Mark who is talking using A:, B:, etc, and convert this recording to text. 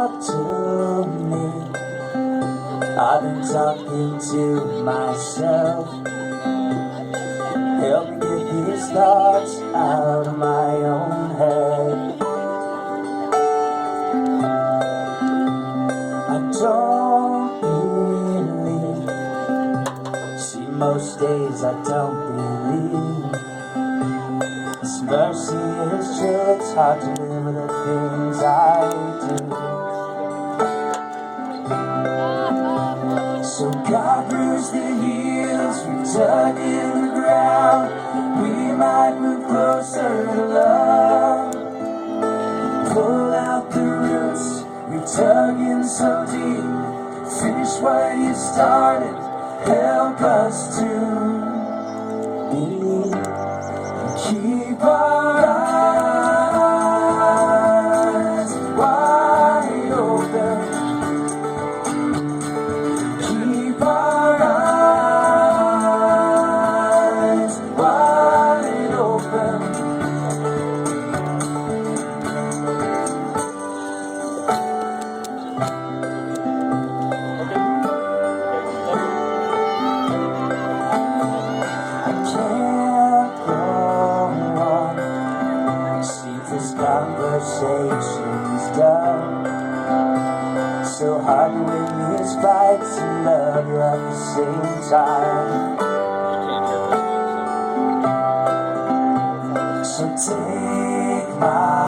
A: talk to me. I've been talking to myself. Help me get these thoughts out of my own head. I don't believe. See, most days I don't believe. This mercy is true. It's hard to live with the things I do. So God bruised the heels we dug in the ground. We might move closer to love. Pull out the roots we dug in so deep. Finish what you started. Help us to believe. Keep our eyes wide open. Keep our eyes wide open. I can't go on. See, this conversation's done. So hard to win these fights and love you at the same time. So take my